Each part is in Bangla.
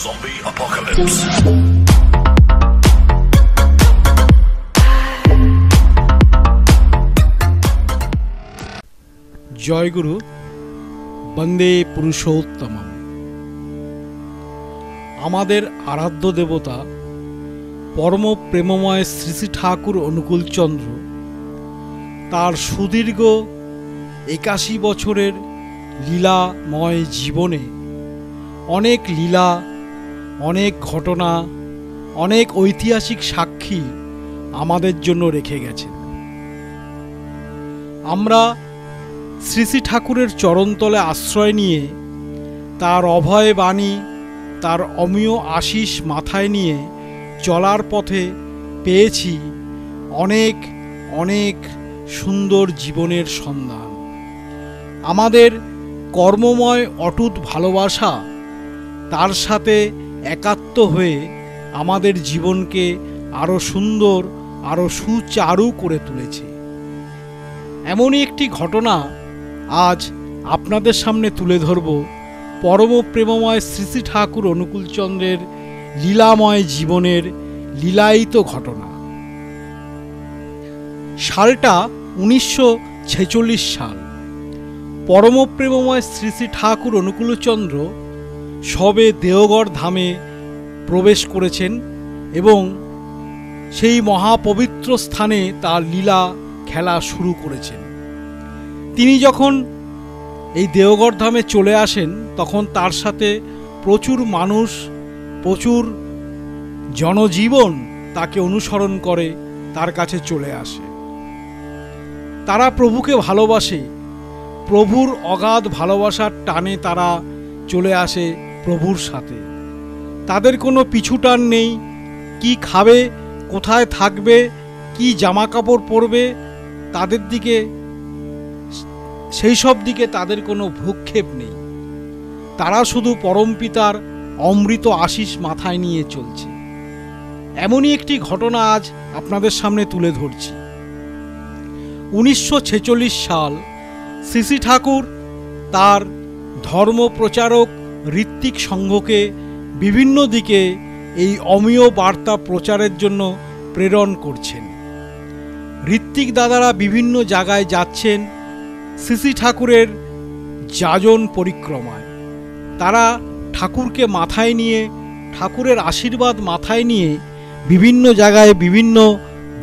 Zombie Apocalypse. জয় গুরু, বন্দে পুরুষোত্তমম। আমাদের আরাধ্য দেবতা পরম প্রেমময় শ্রী শ্রী ঠাকুর অনুকূলচন্দ্র তার সুদীর্ঘ ৮১ বছরের লীলাময় জীবনে অনেক লীলা, অনেক ঘটনা, অনেক ঐতিহাসিক সাক্ষী আমাদের জন্য রেখে গেছেন। আমরা শ্রী শ্রী ঠাকুরের চরণতলে আশ্রয় নিয়ে তার অভয় বাণী, তার অমিয় আশিস মাথায় নিয়ে চলার পথে পেয়েছি অনেক অনেক সুন্দর জীবনের সন্ধান। আমাদের কর্মময় অটুট ভালোবাসা তার সাথে একাত্ম হয়ে আমাদের জীবনকে আরও সুন্দর, আরও সুচারু করে তুলেছে। এমনই একটি ঘটনা আজ আপনাদের সামনে তুলে ধরব, পরম প্রেমময় শ্রী শ্রী ঠাকুর অনুকূলচন্দ্রের লীলাময় জীবনের লীলায়িত ঘটনা। সালটা 1946 সাল। পরম প্রেমময় শ্রী শ্রী ঠাকুর অনুকূলচন্দ্র সবে দেওঘর ধামে প্রবেশ করেছেন এবং সেই মহাপবিত্র স্থানে তার লীলা খেলা শুরু করেছেন। তিনি যখন এই দেওঘর ধামে চলে আসেন তখন তার সাথে প্রচুর মানুষ, প্রচুর জনজীবন তাকে অনুসরণ করে, তার কাছে চলে আসে। তারা প্রভুকে ভালোবাসে, প্রভুর অগাধ ভালোবাসার টানে তারা চলে আসে প্রভুর সাথে। তাদের কোনো পিছুটান নেই, কি খাবে, কোথায় থাকবে, কি জামা কাপড় পরবে, তাদের দিকে, সেই সব দিকে তাদের কোনো ভ্রুক্ষেপ নেই। তারা শুধু পরমপিতার অমৃত আশিস মাথায় নিয়ে চলছে। এমনই একটি ঘটনা আজ আপনাদের সামনে তুলে ধরছি। 1946 সাল শ্রী শ্রী ঠাকুর তার ধর্ম প্রচারক ঋত্বিক সংঘকে বিভিন্ন দিকে এই অমিয় বার্তা প্রচারের জন্য প্রেরণ করছেন। ঋত্বিক দাদারা বিভিন্ন জায়গায় যাচ্ছেন শ্রী শ্রী ঠাকুরের যাজন পরিক্রমায়। তারা ঠাকুরকে মাথায় নিয়ে, ঠাকুরের আশীর্বাদ মাথায় নিয়ে বিভিন্ন জায়গায় বিভিন্ন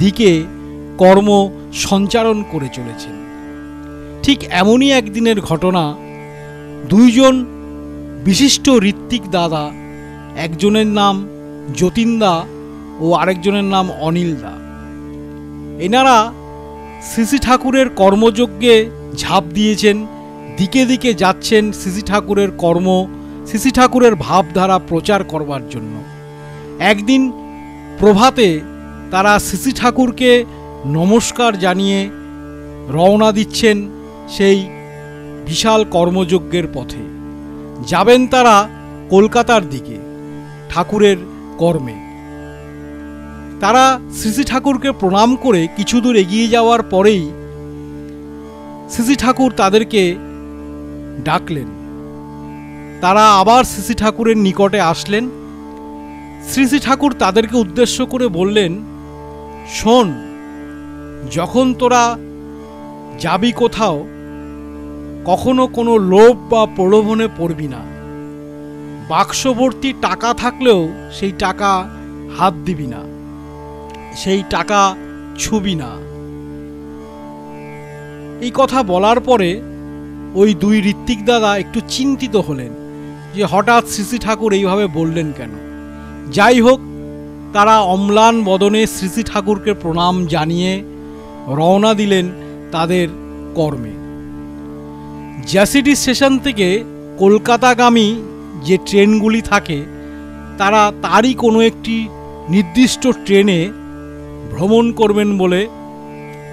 দিকে কর্ম সঞ্চারণ করে চলেছেন। ঠিক এমনই একদিনের ঘটনা, দুইজন বিশিষ্ট ঋত্বিক দাদা, একজনের নাম যতীনদা ও আরেকজনের নাম অনিলদা, এনারা শ্রী শ্রী ঠাকুরের কর্মযজ্ঞে ঝাঁপ দিয়েছেন, দিকে দিকে যাচ্ছেন শ্রী শ্রী ঠাকুরের কর্ম, শ্রী শ্রী ঠাকুরের ভাবধারা প্রচার করবার জন্য। একদিন প্রভাতে তারা শ্রী শ্রী ঠাকুরকে নমস্কার জানিয়ে রওনা দিচ্ছেন সেই বিশাল কর্মযজ্ঞের পথে। যাবেন তারা কলকাতার দিকে ঠাকুরের কর্মে। তারা শ্রী শ্রী ঠাকুরকে প্রণাম করে কিছু দূর এগিয়ে যাওয়ার পরেই শ্রী শ্রী ঠাকুর তাদেরকে ডাকলেন। তারা আবার শ্রী শ্রী ঠাকুরের নিকটে আসলেন। শ্রী শ্রী ঠাকুর তাদেরকে উদ্দেশ্য করে বললেন, শোন, যখন তোরা যাবি কোথাও, কখনো কোনো লোভ বা প্রলোভনে পড়বি না। বাক্সভর্তি টাকা থাকলেও সেই টাকা হাত দিবি না, সেই টাকা ছুবি না। এই কথা বলার পরে ওই দুই ঋত্বিক দাদা একটু চিন্তিত হলেন যে হঠাৎ শ্রী শ্রী ঠাকুর এইভাবে বললেন কেন। যাই হোক, তারা অম্লান বদনে শ্রী শ্রী ঠাকুরকে প্রণাম জানিয়ে রওনা দিলেন তাদের কর্মে। জ্যাসিডি স্টেশন থেকে কলকাতাগামী যে ট্রেনগুলি থাকে, তারা তারই কোনো একটি নির্দিষ্ট ট্রেনে ভ্রমণ করবেন বলে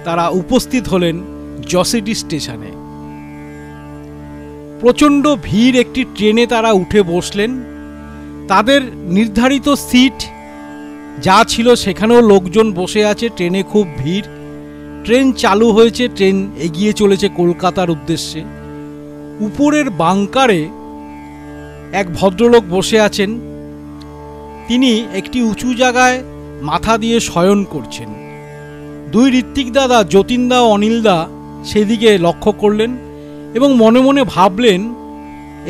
তারা উপস্থিত হলেন জ্যাসিডি স্টেশনে। প্রচণ্ড ভিড় একটি ট্রেনে তারা উঠে বসলেন। তাদের নির্ধারিত সিট যা ছিল সেখানেও লোকজন বসে আছে, ট্রেনে খুব ভিড়। ট্রেন চালু হয়েছে, ট্রেন এগিয়ে চলেছে কলকাতার উদ্দেশ্যে। উপরের বাংকারে এক ভদ্রলোক বসে আছেন, তিনি একটি উঁচু জায়গায় মাথা দিয়ে শয়ন করছেন। দুই ঋত্বিক দাদা যতীনদা ও অনিলদা সেদিকে লক্ষ্য করলেন এবং মনে মনে ভাবলেন,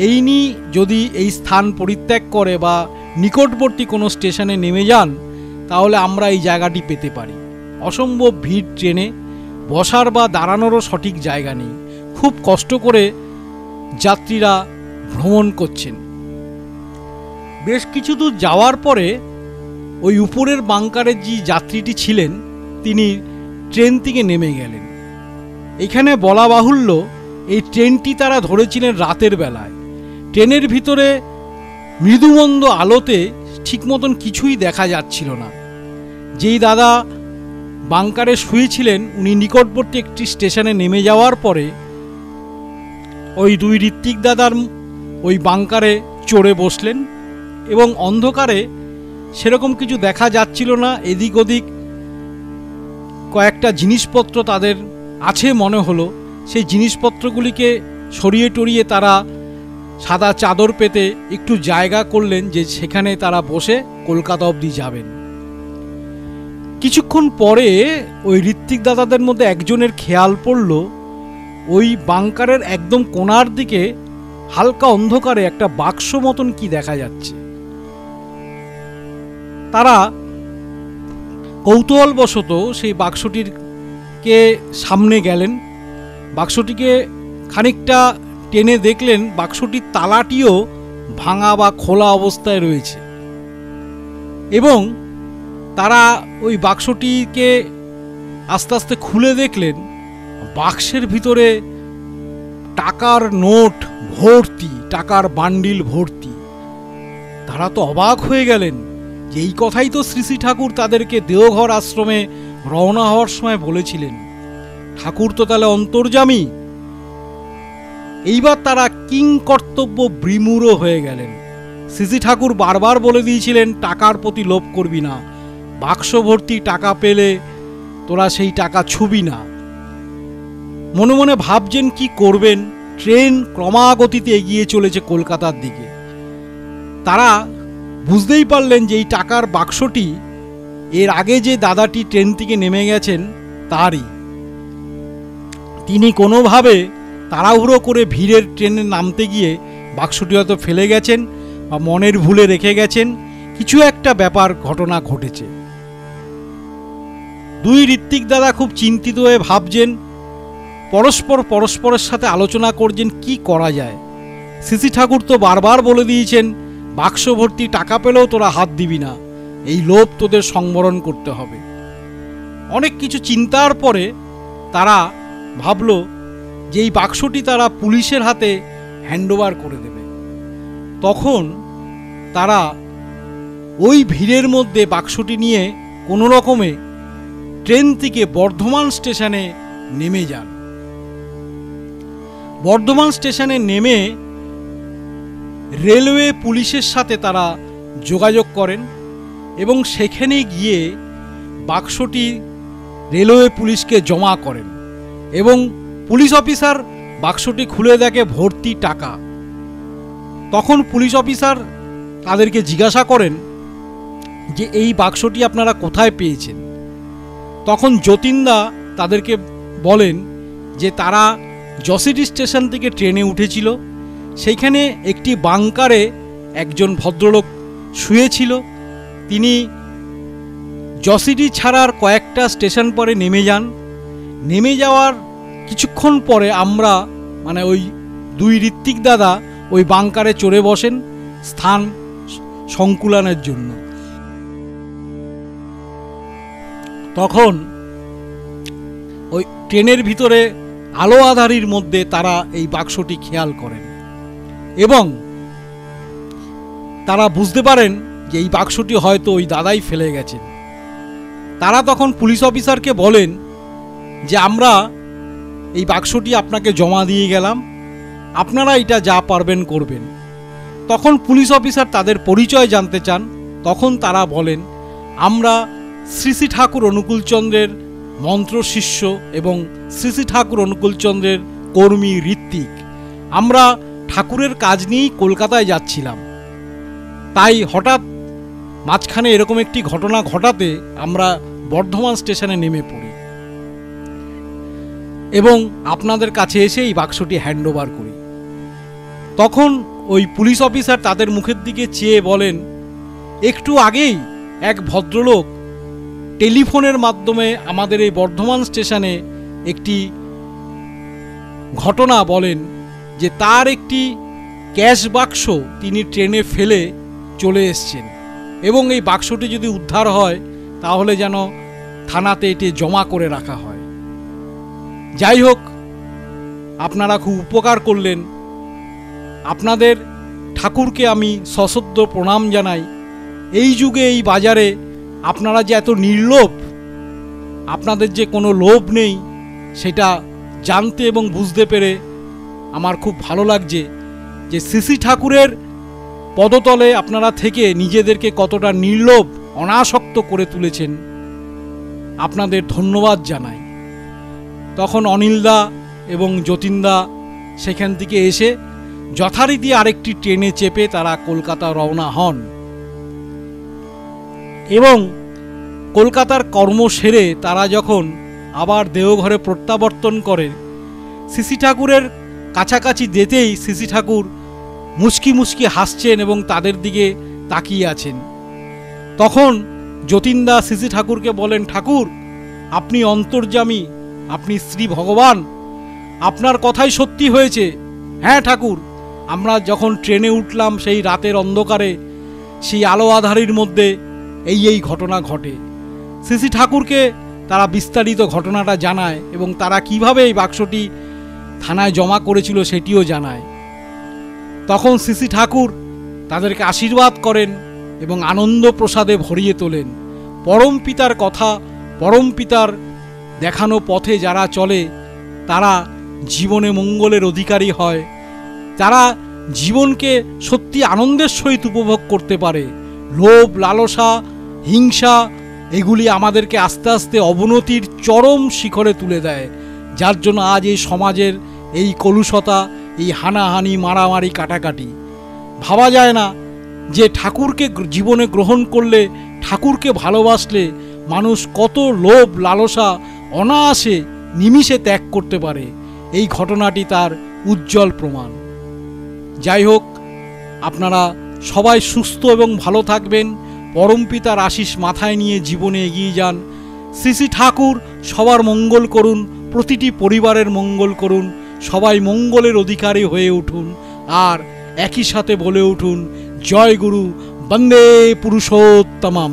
এইনি যদি এই স্থান পরিত্যাগ করে বা নিকটবর্তী কোনো স্টেশনে নেমে যান তাহলে আমরা এই জায়গাটি পেতে পারি। অসম্ভব ভিড় ট্রেনে, বসার বা দাঁড়ানোরও সঠিক জায়গা নেই, খুব কষ্ট করে যাত্রীরা ভ্রমণ করছেন। বেশ কিছু দূর যাওয়ার পরে ওই উপরের বাংকারের যে যাত্রীটি ছিলেন তিনি ট্রেন থেকে নেমে গেলেন। এখানে বলা বাহুল্য, এই ট্রেনটি তারা ধরেছিলেন রাতের বেলায়। ট্রেনের ভিতরে মৃদুমন্দ আলোতে ঠিক মতন কিছুই দেখা যাচ্ছিল না। যেই দাদা বাংকারে শুয়েছিলেন উনি নিকটবর্তী একটি স্টেশনে নেমে যাওয়ার পরে ওই দুই ঋত্বিক দাদার ওই বাংকারে চড়ে বসলেন এবং অন্ধকারে সেরকম কিছু দেখা যাচ্ছিল না। এদিক ওদিক কয়েকটা জিনিসপত্র তাদের আছে মনে হলো, সেই জিনিসপত্রগুলিকে সরিয়ে টরিয়ে তারা সাদা চাদর পেতে একটু জায়গা করলেন যে সেখানে তারা বসে কলকাতা অবধি যাবেন। কিছুক্ষণ পরে ওই ঋত্বিক দাদাদের মধ্যে একজনের খেয়াল পড়ল, ওই বাংকারের একদম কোণার দিকে হালকা অন্ধকারে একটা বাক্স মতন কি দেখা যাচ্ছে। তারা কৌতূহলবশত সেই বাক্সটিকে সামনে গেলেন। বাক্সটিকে খানিকটা টেনে দেখলেন বাক্সটির তালাটিও ভাঙা বা খোলা অবস্থায় রয়েছে এবং তারা ওই বাক্সটিকে আস্তে আস্তে খুলে দেখলেন বাক্সের ভিতরে টাকার নোট ভর্তি, টাকার বান্ডিল ভর্তি। তারা তো অবাক হয়ে গেলেন যে এই কথাই তো শ্রী শ্রী ঠাকুর তাদেরকে দেওঘর আশ্রমে রওনা হওয়ার সময় বলেছিলেন। ঠাকুর তো তাহলে অন্তর্যামী। এইবার তারা কিং কর্তব্য বিমূঢ় হয়ে গেলেন। শ্রী শ্রী ঠাকুর বারবার বলে দিয়েছিলেন টাকার প্রতি লোভ করবি না, বাক্স ভর্তি টাকা পেলে তোরা সেই টাকা ছুবি না। মনে মনে ভাবছেন কি করবেন। ট্রেন ক্রমাগতিতে এগিয়ে চলেছে কলকাতার দিকে। তারা বুঝতেই পারলেন যে এই টাকার বাক্সটি এর আগে যে দাদাটি ট্রেন থেকে নেমে গেছেন তারই। তিনি কোনোভাবে তাড়াহুড়ো করে ভিড়ের ট্রেনে নামতে গিয়ে বাক্সটি হয়তো ফেলে গেছেন বা মনের ভুলে রেখে গেছেন। কিছু একটা ব্যাপার ঘটনা ঘটেছে। দুই ঋত্বিক দাদা খুব চিন্তিত হয়ে ভাবছেন, পরস্পরের সাথে আলোচনা করছেন কি করা যায়। শ্রী শ্রী ঠাকুর তো বারবার বলে দিয়েছেন বাক্স ভর্তি টাকা পেলেও তোরা হাত দিবি না, এই লোভ তোদের সংবরণ করতে হবে। অনেক কিছু চিন্তার পরে তারা ভাবল যে এই বাক্সটি তারা পুলিশের হাতে হ্যান্ডওভার করে দেবে। তখন তারা ওই ভিড়ের মধ্যে বাক্সটি নিয়ে কোনো রকমে ট্রেন থেকে বর্ধমান স্টেশনে নেমে যান। বর্ধমান স্টেশনে নেমে রেলওয়ে পুলিশের সাথে তারা যোগাযোগ করেন এবং সেখানে গিয়ে বাক্সটি রেলওয়ে পুলিশকে জমা করেন এবং পুলিশ অফিসার বাক্সটি খুলে দেখে ভর্তি টাকা। তখন পুলিশ অফিসার তাদেরকে জিজ্ঞাসা করেন যে এই বাক্সটি আপনারা কোথায় পেয়েছেন। তখন যতীনদা তাদেরকে বলেন যে তারা যশিডি স্টেশন থেকে ট্রেনে উঠেছিল, সেইখানে একটি বাংকারে একজন ভদ্রলোক শুয়েছিল। তিনি যশিডি ছাড়ার কয়েকটা স্টেশন পরে নেমে যান। নেমে যাওয়ার কিছুক্ষণ পরে আমরা ওই দুই ঋত্বিক দাদা ওই বাংকারে চড়ে বসেন স্থান সংকুলানের জন্য। তখন ওই ট্রেনের ভিতরে আলো আধারির মধ্যে তারা এই বাক্সটি খেয়াল করেন এবং তারা বুঝতে পারেন যে এই বাক্সটি হয়তো ওই দাদাই ফেলে গেছেন। তারা তখন পুলিশ অফিসারকে বলেন যে আমরা এই বাক্সটি আপনাকে জমা দিয়ে গেলাম, আপনারা এটা যা পারবেন করবেন। তখন পুলিশ অফিসার তাদের পরিচয় জানতে চান। তখন তারা বলেন আমরা শ্রী শ্রী ঠাকুর অনুকূলচন্দ্রের মন্ত্র শিষ্য এবং শ্রী শ্রী ঠাকুর অনুকূলচন্দ্রের কর্মী ঋত্বিক। আমরা ঠাকুরের কাজ নিয়েই কলকাতায় যাচ্ছিলাম, তাই হঠাৎ মাঝখানে এরকম একটি ঘটনা ঘটাতে আমরা বর্ধমান স্টেশনে নেমে পড়ি এবং আপনাদের কাছে এসে এই বাক্সটি হ্যান্ড ওভার করি। তখন ওই পুলিশ অফিসার তাদের মুখের দিকে চেয়ে বলেন, একটু আগেই এক ভদ্রলোক টেলিফোনের মাধ্যমে আমাদের এই বর্ধমান স্টেশনে একটি ঘটনা বলেন যে তার একটি ক্যাশ বাক্স তিনি ট্রেনে ফেলে চলে এসছেন এবং এই বাক্সটি যদি উদ্ধার হয় তাহলে যেন থানাতে এটি জমা করে রাখা হয়। যাই হোক, আপনারা খুব উপকার করলেন। আপনাদের ঠাকুরকে আমি সশ্রদ্ধ প্রণাম জানাই। এই যুগে এই বাজারে আপনারা যে এত নির্লোভ, আপনাদের যে কোনো লোভ নেই, সেটা জানতে এবং বুঝতে পেরে আমার খুব ভালো লাগছে যে শ্রী ঠাকুরের পদতলে আপনারা থেকে নিজেদেরকে কতটা নির্লোভ অনাসক্ত করে তুলেছেন, আপনাদের ধন্যবাদ জানাই। তখন অনিলদা এবং যতীনদা সেখান থেকে এসে যথারীতি আরেকটি ট্রেনে চেপে তারা কলকাতা রওনা হন এবং কলকাতার কর্ম সেরে তারা যখন আবার দেওঘরে প্রত্যাবর্তন করে, শ্রী ঠাকুরের কাছাকাছি যেতেই শ্রী ঠাকুর মুচকি মুচকি হাসছেন এবং তাদের দিকে তাকিয়ে আছেন। তখন যতীনদা শ্রী ঠাকুরকে বলেন, ঠাকুর আপনি অন্তর্যামী, আপনি শ্রী ভগবান, আপনার কথাই সত্যি হয়েছে। হ্যাঁ ঠাকুর, আমরা যখন ট্রেনে উঠলাম সেই রাতের অন্ধকারে, সেই আলো আধারির মধ্যে এই ঘটনা ঘটে। শ্রী ঠাকুরকে তারা বিস্তারিত ঘটনাটা জানায় এবং তারা কিভাবে এই বাক্সটি থানায় জমা করেছিল সেটিও জানায়। তখন শ্রী ঠাকুর তাদেরকে আশীর্বাদ করেন এবং আনন্দ প্রসাদে ভরিয়ে তোলেন। পরম পিতার কথা, পরম পিতার দেখানো পথে যারা চলে তারা জীবনে মঙ্গলের অধিকারী হয়, তারা জীবনকে সত্যি আনন্দের সহিত উপভোগ করতে পারে। লোভ, লালসা, হিংসা এগুলি আমাদেরকে আস্তে আস্তে অবনতির চরম শিখরে তুলে দেয়, যার জন্য আজ এই সমাজের এই কলুষতা, এই হানাহানি, মারামারি, কাটাকাটি। ভাবা যায় না যে ঠাকুরকে জীবনে গ্রহণ করলে, ঠাকুরকে ভালোবাসলে মানুষ কত লোভ, লালসা অনায়াসে নিমিষে ত্যাগ করতে পারে। এই ঘটনাটি তার উজ্জ্বল প্রমাণ। যাই হোক, আপনারা সবাই সুস্থ এবং ভালো থাকবেন, পরমপিতার আশিস মাথায় নিয়ে জীবনে এগিয়ে যান। শ্রী ঠাকুর সবার মঙ্গল করুন, প্রতিটি পরিবারের মঙ্গল করুন, সবাই মঙ্গলের অধিকারী হয়ে উঠুন আর একই সাথে বলে উঠুন, জয় গুরু, বন্দে পুরুষোত্তমম।